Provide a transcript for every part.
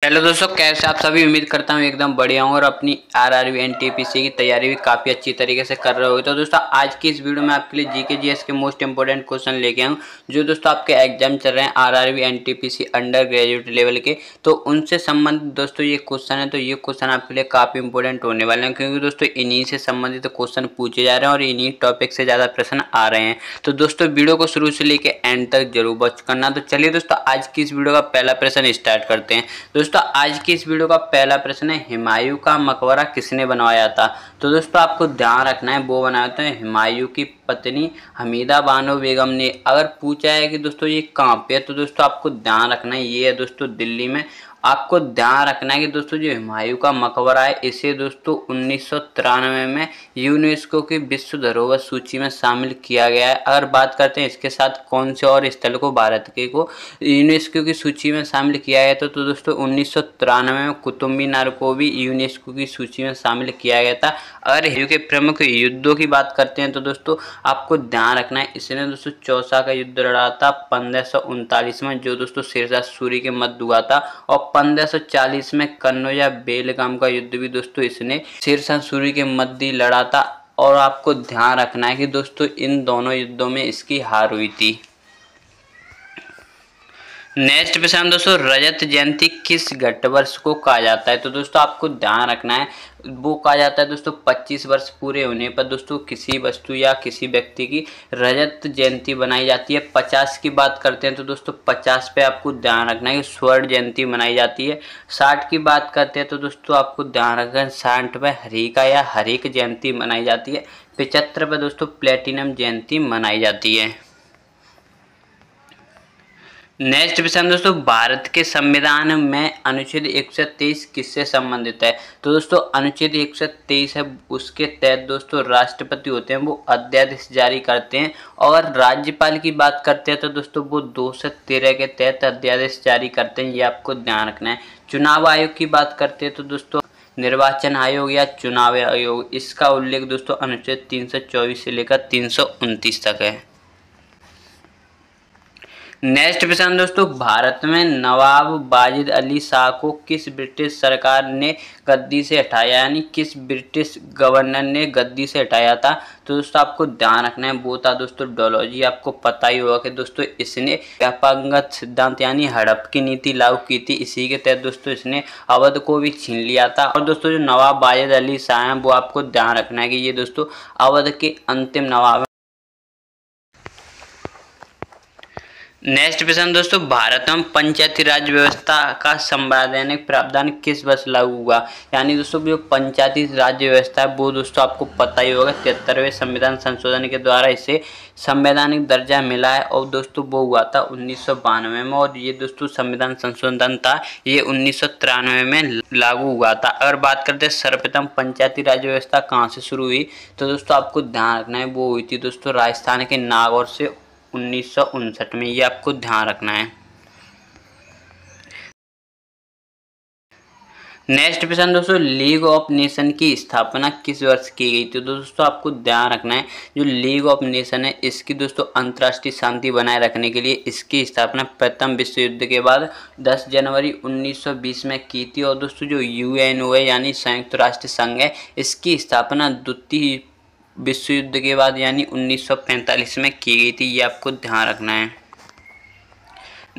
Hello दोस्तों, कैसे आप सभी। उम्मीद करता हूँ एकदम बढ़िया हूँ और अपनी आरआरबी एनटीपीसी की तैयारी भी काफ़ी अच्छी तरीके से कर रहे हो। तो दोस्तों आज की इस वीडियो में आपके लिए जीके जीएस के मोस्ट इंपोर्टेंट क्वेश्चन लेके आऊँ जो दोस्तों आपके एग्जाम चल रहे हैं RRB NTPC under graduate level के, तो उनसे संबंधित दोस्तों ये क्वेश्चन है। तो ये क्वेश्चन आपके लिए काफ़ी इंपॉर्टेंट होने वाले हैं क्योंकि दोस्तों इन्हीं से संबंधित क्वेश्चन पूछे जा रहे हैं और इन्हीं टॉपिक से ज़्यादा प्रश्न आ रहे हैं। तो दोस्तों वीडियो को शुरू से लेकर एंड तक जरूर वॉच करना। तो चलिए दोस्तों आज की इस वीडियो का पहला प्रश्न स्टार्ट करते हैं। दोस्तों आज की इस वीडियो का पहला प्रश्न है, हुमायूं का मकबरा किसने बनवाया था। तो दोस्तों आपको ध्यान रखना है, वो बनाया था हुमायूं की पत्नी हमीदा बानो बेगम ने। अगर पूछा है कि दोस्तों ये कहाँ पे है, तो दोस्तों आपको ध्यान रखना है ये है दोस्तों दिल्ली में। आपको ध्यान रखना है कि दोस्तों जो हुमायूं का मकबरा है इसे दोस्तों 1993 में यूनेस्को की विश्व धरोहर सूची में शामिल किया गया है। अगर बात करते हैं इसके साथ कौन से और स्थल को भारत के को यूनेस्को की सूची में शामिल किया गया था, तो दोस्तों 1993 में कुतुब मीनार को भी यूनेस्को की सूची में शामिल किया गया था। अगर हिंदू के प्रमुख युद्धों की बात करते हैं तो दोस्तों आपको ध्यान रखना है इसने दोस्तों चौसा का युद्ध लड़ा था 1539 में, जो दोस्तों शेरशाह सूरी के मध्य हुआ था। और 1540 में कन्नौज या बेलगाम का युद्ध भी दोस्तों इसने शेरशाह सूरी के मध्य लड़ा था। और आपको ध्यान रखना है कि दोस्तों इन दोनों युद्धों में इसकी हार हुई थी। नेक्स्ट प्रश्न दोस्तों, रजत जयंती किस घट वर्ष को कहा जाता है। तो दोस्तों आपको ध्यान रखना है वो कहा जाता है दोस्तों 25 वर्ष पूरे होने पर दोस्तों किसी वस्तु या किसी व्यक्ति की रजत जयंती बनाई जाती है। 50 की बात करते हैं तो दोस्तों 50 पे आपको ध्यान रखना है कि स्वर्ण जयंती मनाई जाती है। 60 की बात करते हैं तो दोस्तों आपको ध्यान रखना है 60 पे हरिका या हरिक जयंती मनाई जाती है। 75 पे दोस्तों प्लेटिनम जयंती मनाई जाती है। नेक्स्ट प्रश्न दोस्तों, भारत के संविधान में अनुच्छेद 123 किससे संबंधित है। तो दोस्तों अनुच्छेद 123 है, उसके तहत दोस्तों राष्ट्रपति होते हैं वो अध्यादेश जारी करते हैं। और राज्यपाल की बात करते हैं तो दोस्तों वो 213 के तहत अध्यादेश जारी करते हैं, ये आपको ध्यान रखना है। चुनाव आयोग की बात करते हैं तो दोस्तों निर्वाचन आयोग या चुनाव आयोग, इसका उल्लेख दोस्तों अनुच्छेद 324 से लेकर 329 तक है। नेक्स्ट प्रश्न दोस्तों, भारत में नवाब वाजिद अली शाह को किस ब्रिटिश सरकार ने गद्दी से हटाया, यानी किस ब्रिटिश गवर्नर ने गद्दी से हटाया था। तो दोस्तों आपको ध्यान रखना है वो था दोस्तों डलहौजी। आपको पता ही होगा कि दोस्तों इसने व्यापक सिद्धांत यानी हड़प की नीति लागू की थी। इसी के तहत दोस्तों इसने अवध को भी छीन लिया था। और दोस्तों जो नवाब वाजिद अली शाह हैं वो आपको ध्यान रखना है कि ये दोस्तों अवध के अंतिम नवाब। नेक्स्ट प्रश्न दोस्तों, भारत में पंचायती राज व्यवस्था का संवैधानिक प्रावधान किस वर्ष लागू हुआ। यानी दोस्तों जो पंचायती राज व्यवस्था है वो दोस्तों आपको पता ही होगा 73वें संविधान संशोधन के द्वारा इसे संवैधानिक दर्जा मिला है। और दोस्तों वो हुआ था 1992 में, और ये दोस्तों संविधान संशोधन था ये 1993 में लागू हुआ था। अगर बात करते हैं सर्वप्रथम पंचायती राज व्यवस्था कहाँ से शुरू हुई, तो दोस्तों आपको ध्यान रखना है वो हुई थी दोस्तों राजस्थान के नागौर से 1959 में, ये आपको ध्यान रखना है। नेक्स्ट प्रश्न दोस्तों, लीग ऑफ नेशन की स्थापना किस वर्ष की गई। तो दोस्तों आपको ध्यान रखना है जो लीग ऑफ नेशन है इसकी दोस्तों अंतर्राष्ट्रीय शांति बनाए रखने के लिए इसकी स्थापना प्रथम विश्व युद्ध के बाद 10 जनवरी 1920 में की थी। और दोस्तों जो यूएनओ है यानी संयुक्त राष्ट्र संघ है इसकी स्थापना द्वितीय विश्व युद्ध के बाद यानी 1945 में की गई थी, ये आपको ध्यान रखना है।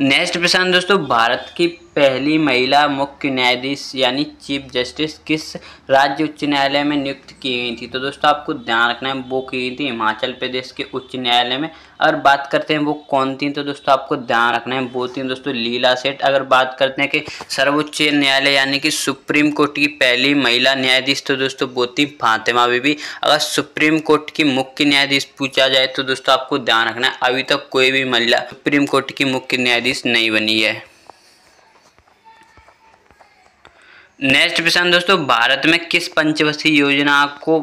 नेक्स्ट प्रश्न दोस्तों, भारत की पहली महिला मुख्य न्यायाधीश यानी चीफ जस्टिस किस राज्य उच्च न्यायालय में नियुक्त की गई थी। तो दोस्तों आपको ध्यान रखना है वो की गई थी हिमाचल प्रदेश के उच्च न्यायालय में। अगर बात करते हैं वो कौन थी, तो दोस्तों आपको ध्यान रखना है वो थी दोस्तों लीला सेठ। अगर बात करते हैं कि सर्वोच्च न्यायालय यानी कि सुप्रीम कोर्ट की पहली महिला न्यायाधीश, तो दोस्तों वो थी फातिमा बीबी। अगर सुप्रीम कोर्ट की मुख्य न्यायाधीश पूछा जाए तो दोस्तों आपको ध्यान रखना है अभी तक कोई भी महिला सुप्रीम कोर्ट की मुख्य न्यायाधीश नहीं बनी है। नेक्स्ट प्रश्न दोस्तों, भारत में किस पंचवर्षीय योजना को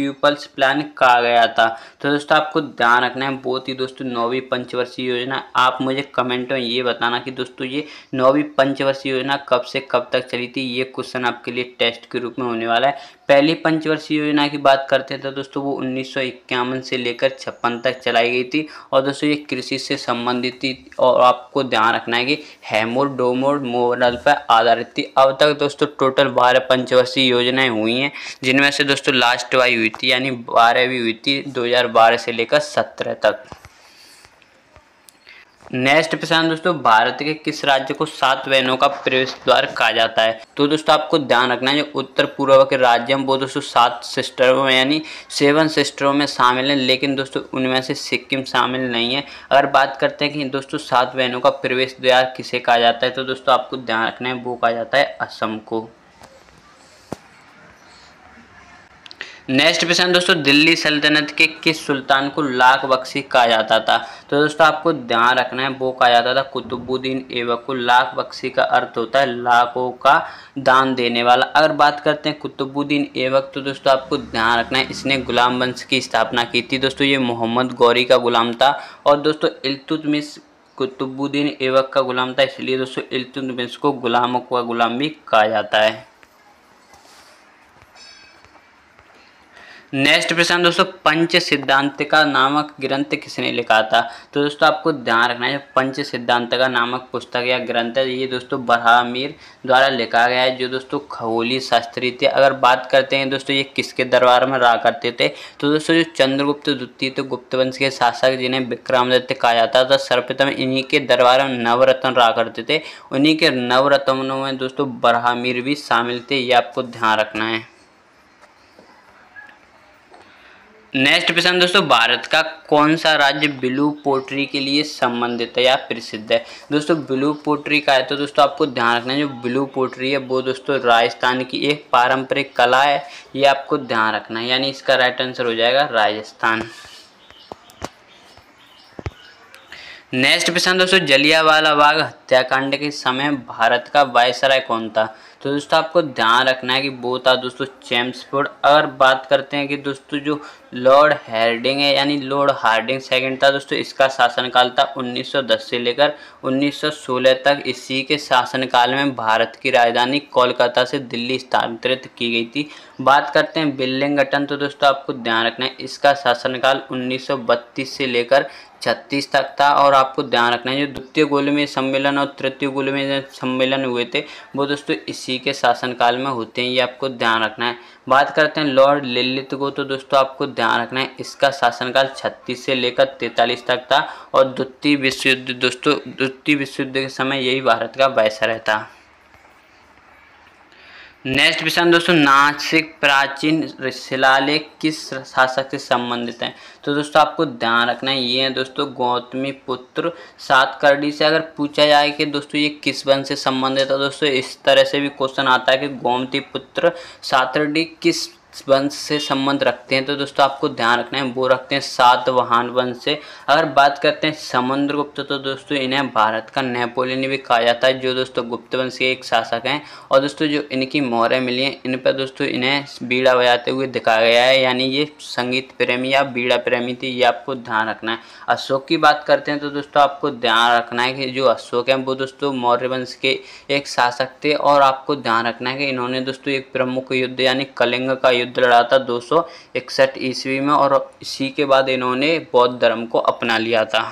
पीपल्स प्लान कहा गया था। तो दोस्तों आपको ध्यान रखना है, बहुत ही दोस्तों 9वीं पंचवर्षीय योजना। आप मुझे कमेंट में ये बताना कि दोस्तों ये 9वीं पंचवर्षीय योजना कब से कब तक चली थी। ये क्वेश्चन आपके लिए टेस्ट के रूप में होने वाला है। पहली पंचवर्षीय योजना की बात करते हैं तो दोस्तों वो 1951 से लेकर 56 तक चलाई गई थी और दोस्तों ये कृषि से संबंधित थी और आपको ध्यान रखना है कि हेमोडोमोर मॉडल पर आधारित थी। अब तक दोस्तों टोटल 12 पंचवर्षीय योजनाएं हुई हैं, जिनमें से दोस्तों लास्ट वाई हुई थी यानी 12वीं हुई थी 2012 से लेकर 17 तक। नेक्स्ट प्रश्न दोस्तों, भारत के किस राज्य को 7 बहनों का प्रवेश द्वार कहा जाता है। तो दोस्तों आपको ध्यान रखना है, जो उत्तर पूर्व के राज्य हैं वो दोस्तों 7 सिस्टरों में यानी 7 सिस्टरों में शामिल हैं, लेकिन दोस्तों उनमें से सिक्किम शामिल नहीं है। अगर बात करते हैं कि दोस्तों 7 बहनों का प्रवेश द्वार किसे कहा जाता है, तो दोस्तों आपको ध्यान रखना है वो कहा जाता है असम को। नेक्स्ट प्रश्न दोस्तों, दिल्ली सल्तनत के किस सुल्तान को लाख बख्शी कहा जाता था। तो दोस्तों आपको ध्यान रखना है वो कहा जाता था कुतुबुद्दीन ऐबक को। लाख बख्शी का अर्थ होता है लाखों का दान देने वाला। अगर बात करते हैं कुतुबुद्दीन ऐबक, तो दोस्तों आपको ध्यान रखना है इसने गुलाम वंश की स्थापना की थी। दोस्तों ये मोहम्मद गौरी का गुलाम था और दोस्तों इल्तुतमिश कुतुबुद्दीन ऐबक का गुलाम था, इसलिए दोस्तों इल्तुतमिश को गुलामों का गुलाम भी कहा जाता है। नेक्स्ट प्रश्न दोस्तों, पंच सिद्धांतिका नामक ग्रंथ किसने लिखा था। तो दोस्तों आपको ध्यान रखना है पंच सिद्धांतिका नामक पुस्तक या ग्रंथ है, ये दोस्तों बरहामीर द्वारा लिखा गया है, जो दोस्तों खगोलीय शास्त्री थे। अगर बात करते हैं दोस्तों ये किसके दरबार में रहा करते थे, तो दोस्तों जो चंद्रगुप्त द्वितीय तो गुप्त वंश के शासक जिन्हें विक्रमादित्य कहा जाता था, सर्वप्रथम इन्हीं के दरबार में नवरत्न रहा करते थे। उन्हीं के नवरत्नों में दोस्तों बरहामीर भी शामिल थे, ये आपको ध्यान रखना है। नेक्स्ट प्रश्न दोस्तों, भारत का कौन सा राज्य ब्लू पोट्री के लिए संबंधित है या प्रसिद्ध है। दोस्तों ब्लू पोट्री का है तो दोस्तों आपको ध्यान रखना है, जो ब्लू पोट्री है वो दोस्तों राजस्थान की एक पारंपरिक कला है, ये आपको ध्यान रखना है, यानी इसका राइट आंसर हो जाएगा राजस्थान। नेक्स्ट प्रश्न दोस्तों, जलियांवाला बाग हत्याकांड के समय भारत का वायसराय कौन था। तो दोस्तों आपको ध्यान रखना है कि वो था दोस्तों चेम्सफोर्ड। अगर बात करते हैं कि दोस्तों जो लॉर्ड हार्डिंग है यानी लॉर्ड हार्डिंग सेकंड था, दोस्तों इसका शासनकाल था 1910 से लेकर 1916 तक। इसी के शासनकाल में भारत की राजधानी कोलकाता से दिल्ली स्थानांतरित की गई थी। बात करते हैं विलिंगटन, तो दोस्तों आपको ध्यान रखना है इसका शासनकाल 1932 से लेकर 36 तक था। और आपको ध्यान रखना है जो द्वितीय गोलमेज सम्मेलन और तृतीय गोलमेज सम्मेलन हुए थे वो दोस्तों इसी के शासनकाल में होते हैं, ये आपको ध्यान रखना है। बात करते हैं लॉर्ड लिलित को, तो दोस्तों आपको ध्यान रखना है इसका शासनकाल 36 से लेकर 43 तक था और द्वितीय विश्व युद्ध दोस्तों द्वितीय विश्व युद्ध के समय यही भारत का वायसराय था। नेक्स्ट प्रश्न दोस्तों, नासिक प्राचीन शिलालेख किस शासक से संबंधित हैं। तो दोस्तों आपको ध्यान रखना है ये है दोस्तों गौतमी पुत्र सातकर्णी से। अगर पूछा जाए कि दोस्तों ये किस वंश से संबंधित है, दोस्तों इस तरह से भी क्वेश्चन आता है कि गोमती पुत्र सातकर्णी किस वंश से संबंध रखते हैं, तो दोस्तों आपको ध्यान रखना है वो रखते हैं सातवाहन वंश से। अगर बात करते हैं समुद्रगुप्त, तो दोस्तों इन्हें भारत का नेपोलियन भी कहा जाता है, जो दोस्तों गुप्त वंश के एक शासक हैं। और दोस्तों जो इनकी मोहरें मिली हैं इन पर दोस्तों इन्हें बीड़ा बजाते हुए दिखाया गया है, यानी ये संगीत प्रेमी या बीड़ा प्रेमी थे, ये आपको ध्यान रखना है। अशोक की बात करते हैं तो दोस्तों आपको ध्यान रखना है कि जो अशोक हैं वो दोस्तों मौर्य वंश के एक शासक थे। और आपको ध्यान रखना है कि इन्होंने दोस्तों एक प्रमुख युद्ध यानी कलिंग का युद्ध लड़ा था 261 ईस्वी में, और इसी के बाद इन्होंने बौद्ध धर्म को अपना लिया था।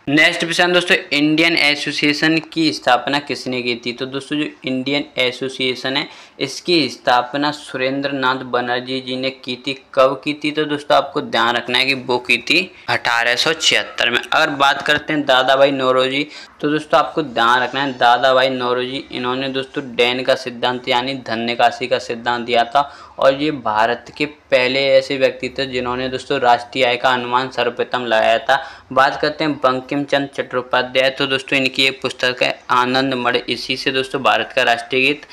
नेक्स्ट प्रश्न दोस्तों, इंडियन एसोसिएशन की स्थापना किसने की थी। तो दोस्तों जो इंडियन एसोसिएशन है इसकी स्थापना सुरेंद्र नाथ बनर्जी जी ने की थी। कब की थी, तो दोस्तों आपको ध्यान रखना है कि वो की थी 1876 में। अगर बात करते हैं दादा भाई नौरोजी, तो दोस्तों आपको ध्यान रखना है दादा भाई नौरोजी इन्होंने दोस्तों डैन का सिद्धांत यानी धन्य काशी का सिद्धांत दिया था, और ये भारत के पहले ऐसे व्यक्ति थे जिन्होंने दोस्तों राष्ट्रीय आय का अनुमान सर्वप्रथम लगाया था। बात करते हैं बंकिम चंद्र चट्टोपाध्याय, तो दोस्तों इनकी एक पुस्तक है आनंद मठ, इसी से दोस्तों भारत का राष्ट्रीय गीत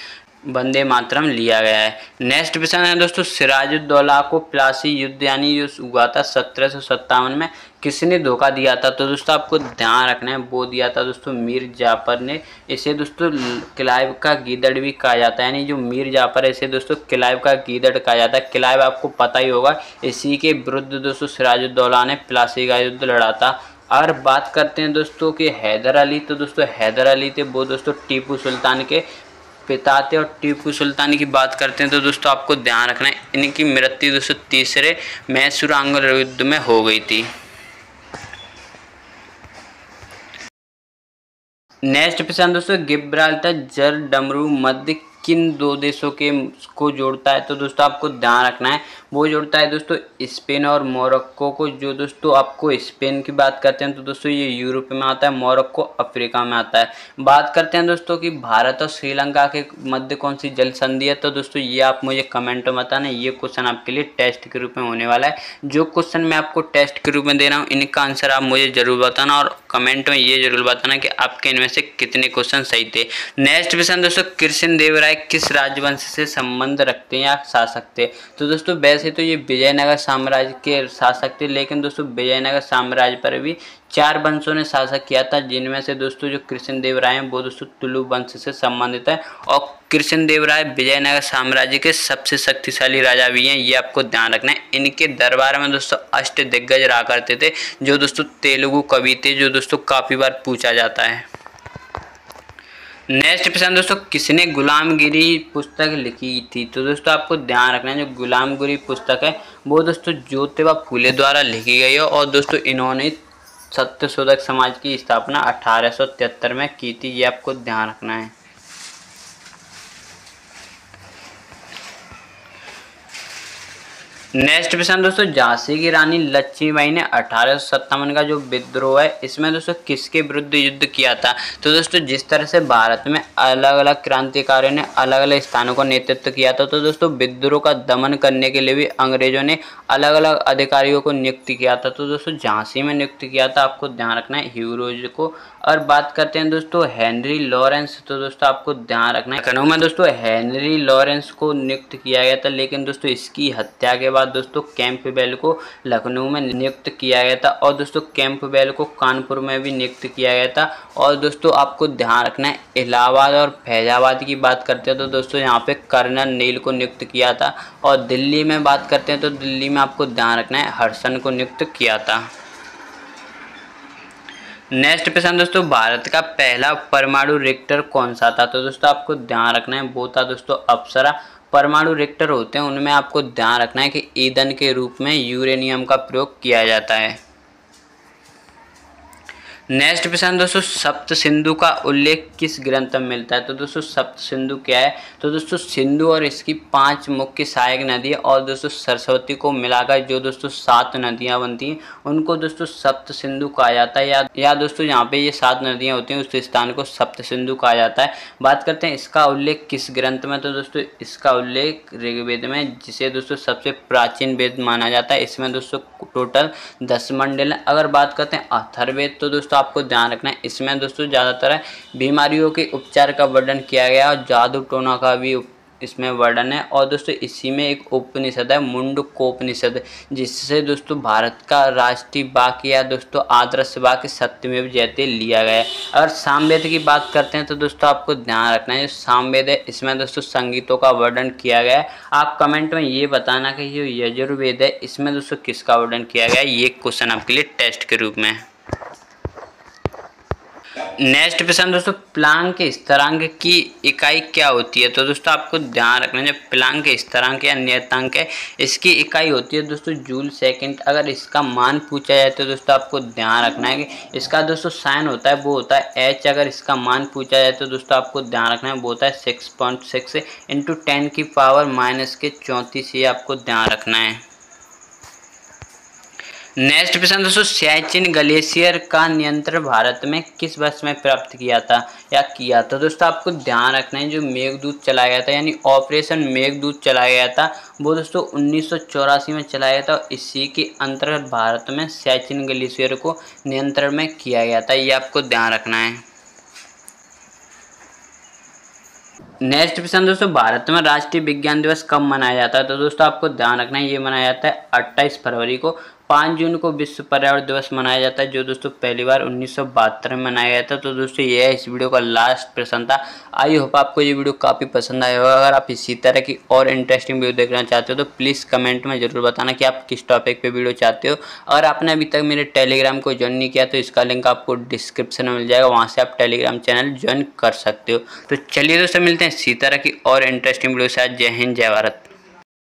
वंदे मातरम लिया गया है। नेक्स्ट प्रश्न है दोस्तों, सिराजुद्दौला को प्लासी युद्ध यानी जो हुआ था 1757 में किसने धोखा दिया था, तो दोस्तों आपको ध्यान रखना है वो दिया था दोस्तों मीर जाफर ने। इसे दोस्तों क्लाइव का गीदड़ भी कहा जाता है, यानी जो मीर जाफर है इसे दोस्तों क्लाइव का गीदड़ कहा जाता है। क्लाइव आपको पता ही होगा, इसी के विरुद्ध दोस्तों सिराजुद्दौला ने प्लासी का युद्ध लड़ा था। और बात करते हैं दोस्तों कि हैदर अली, तो दोस्तों हैदर अली थे वो दोस्तों टीपू सुल्तान के पिता थे। और टीपू सुल्तान की बात करते हैं तो दोस्तों आपको ध्यान रखना है इनकी मृत्यु दोस्तों तीसरे मैसूर आंग्ल युद्ध में हो गई थी। नेक्स्ट क्वेश्चन दोस्तों, गिब्राल्टर जर डमरू मध्य किन दो देशों के को जोड़ता है, तो दोस्तों आपको ध्यान रखना है वो जोड़ता है दोस्तों स्पेन और मोरक्को को। जो दोस्तों आपको स्पेन की बात करते हैं तो दोस्तों ये यूरोप में आता है, मोरक्को अफ्रीका में आता है। बात करते हैं दोस्तों कि भारत और श्रीलंका के मध्य कौन सी जल संधि है, तो दोस्तों ये आप मुझे कमेंट में बताना। ये क्वेश्चन आपके लिए टेस्ट के रूप में होने वाला है। जो क्वेश्चन मैं आपको टेस्ट के रूप में दे रहा हूँ इनका आंसर आप मुझे जरूर बताना और कमेंट में ये जरूर बताना कि आपके इनमें से कितने क्वेश्चन सही थे। नेक्स्ट क्वेश्चन दोस्तों, कृष्णदेवराय किस राजवंश से संबंध रखते हैं या शासक थे, तो दोस्तों वैसे तो ये विजयनगर साम्राज्य के शासक थे, लेकिन दोस्तों विजयनगर साम्राज्य पर भी 4 वंशों ने शासक किया था, जिनमें से दोस्तों जो कृष्णदेवराय हैं वो दोस्तों तुलु वंश से संबंधित है। और कृष्णदेवराय विजयनगर साम्राज्य के सबसे शक्तिशाली राजा भी हैं, ये आपको ध्यान रखना है। इनके दरबार में दोस्तों अष्टदिग्गज रहा करते थे, जो दोस्तों तेलुगु कवि थे, जो दोस्तों काफी बार पूछा जाता है। नेक्स्ट क्वेश्चन दोस्तों, किसने गुलामगिरी पुस्तक लिखी थी, तो दोस्तों आपको ध्यान रखना है जो गुलामगिरी पुस्तक है वो दोस्तों ज्योतिबा फूले द्वारा लिखी गई है। और दोस्तों इन्होंने सत्यशोधक समाज की स्थापना 1873 में की थी, ये आपको ध्यान रखना है। नेक्स्ट क्वेश्चन दोस्तों, झांसी की रानी लक्ष्मीबाई ने 1857 का जो विद्रोह है इसमें दोस्तों किसके विरुद्ध युद्ध किया था, तो दोस्तों जिस तरह से भारत में अलग अलग क्रांतिकारियों ने अलग अलग स्थानों का नेतृत्व किया था, तो दोस्तों विद्रोह का दमन करने के लिए भी अंग्रेजों ने अलग अलग अधिकारियों को नियुक्त किया था। तो दोस्तों झांसी में नियुक्त किया था, आपको ध्यान रखना है ह्यूरोज को। और बात करते हैं दोस्तों हेनरी लॉरेंस, तो दोस्तों आपको ध्यान रखना है लखनऊ में दोस्तों हेनरी लॉरेंस को नियुक्त किया गया था, लेकिन दोस्तों इसकी हत्या के बाद दोस्तों कैंपबेल को लखनऊ में नियुक्त किया गया था और दोस्तों कैंपबेल को कानपुर में भी नियुक्त किया गया था। और दोस्तों आपको ध्यान रखना है इलाहाबाद और फैजाबाद की बात करते हैं तो दोस्तों यहाँ पे कर्नल नील को नियुक्त किया था। और दिल्ली में बात करते हैं तो दिल्ली में आपको ध्यान रखना है हर्षन को नियुक्त किया था। नेक्स्ट क्वेश्चन दोस्तों, भारत का पहला परमाणु रिएक्टर कौन सा था, तो दोस्तों आपको ध्यान रखना है वो था दोस्तों अप्सरा। परमाणु रिएक्टर होते हैं उनमें आपको ध्यान रखना है कि ईंधन के रूप में यूरेनियम का प्रयोग किया जाता है। नेक्स्ट क्वेश्चन दोस्तों, सप्त सिंधु का उल्लेख किस ग्रंथ में मिलता है, तो दोस्तों सप्त सिंधु क्या है, तो दोस्तों सिंधु और इसकी 5 मुख्य सहायक नदी है और दोस्तों सरस्वती को मिलाकर जो दोस्तों 7 नदियां बनती हैं उनको दोस्तों सप्त सिंधु कहा जाता है। या दोस्तों यहाँ पे ये 7 नदियां होती हैं उस स्थान को सप्त सिंधु कहा जाता है। बात करते हैं इसका उल्लेख किस ग्रंथ में, तो दोस्तों इसका उल्लेख ऋग्वेद में, जिसे दोस्तों सबसे प्राचीन वेद माना जाता है। इसमें दोस्तों टोटल 10 मंडल है। अगर बात करते हैं अथर्ववेद, तो दोस्तों आपको ध्यान रखना है इसमें दोस्तों ज़्यादातर बीमारियों के उपचार का वर्णन किया गया और जादू टोना का भी इसमें वर्णन है। और दोस्तों इसी में एक उपनिषद है मुंडकोपनिषद, जिससे दोस्तों भारत का राष्ट्रीय वाक्य या दोस्तों आदर्श वाक्य सत्यमेव जयते लिया गया है। अगर सामवेद की बात करते हैं तो दोस्तों आपको ध्यान रखना है जो सामवेद है इसमें दोस्तों संगीतों का वर्णन किया गया है। आप कमेंट में ये बताना कि जो यजुर्वेद है इसमें दोस्तों किसका वर्णन किया गया है, ये क्वेश्चन आपके लिए टेस्ट के रूप में। नेक्स्ट क्वेश्चन दोस्तों, प्लांक स्थिरांक की इकाई क्या होती है, तो दोस्तों आपको ध्यान रखना है जो प्लांक स्थिरांक या नियतांक है इसकी इकाई होती है दोस्तों जूल सेकंड। अगर इसका मान पूछा जाए तो दोस्तों आपको ध्यान रखना है कि इसका दोस्तों साइन होता है वो होता है h। अगर इसका मान पूछा जाए तो दोस्तों आपको ध्यान रखना है वो होता है 6.6 × 10⁻⁻34, ये आपको ध्यान रखना है। नेक्स्ट क्वेश्चन दोस्तों, सियाचिन ग्लेशियर का नियंत्रण भारत में किस वर्ष में प्राप्त किया था या किया, तो दोस्तों आपको ध्यान रखना है जो मेघदूत चलाया गया था यानी ऑपरेशन मेघदूत चलाया गया था वो दोस्तों 1984 में चलाया गया था। इसी के अंतर्गत भारत में सियाचिन ग्लेशियर को नियंत्रण में किया गया था, ये आपको ध्यान रखना है। नेक्स्ट क्वेश्चन दोस्तों, भारत में राष्ट्रीय विज्ञान दिवस कब मनाया जाता है, तो दोस्तों आपको ध्यान रखना है ये मनाया जाता है 28 फरवरी को। 5 जून को विश्व पर्यावरण दिवस मनाया जाता है, जो दोस्तों पहली बार 1972 में मनाया गया था। तो दोस्तों ये है इस वीडियो का लास्ट प्रश्न था। आई होप आपको ये वीडियो काफ़ी पसंद आया होगा। अगर आप इसी तरह की और इंटरेस्टिंग वीडियो देखना चाहते हो तो प्लीज़ कमेंट में ज़रूर बताना कि आप किस टॉपिक पे वीडियो चाहते हो। अगर आपने अभी तक मेरे टेलीग्राम को ज्वाइन नहीं किया तो इसका लिंक आपको डिस्क्रिप्शन में मिल जाएगा, वहाँ से आप टेलीग्राम चैनल ज्वाइन कर सकते हो। तो चलिए दोस्तों, मिलते हैं इसी तरह की और इंटरेस्टिंग वीडियो के साथ। जय हिंद, जय भारत।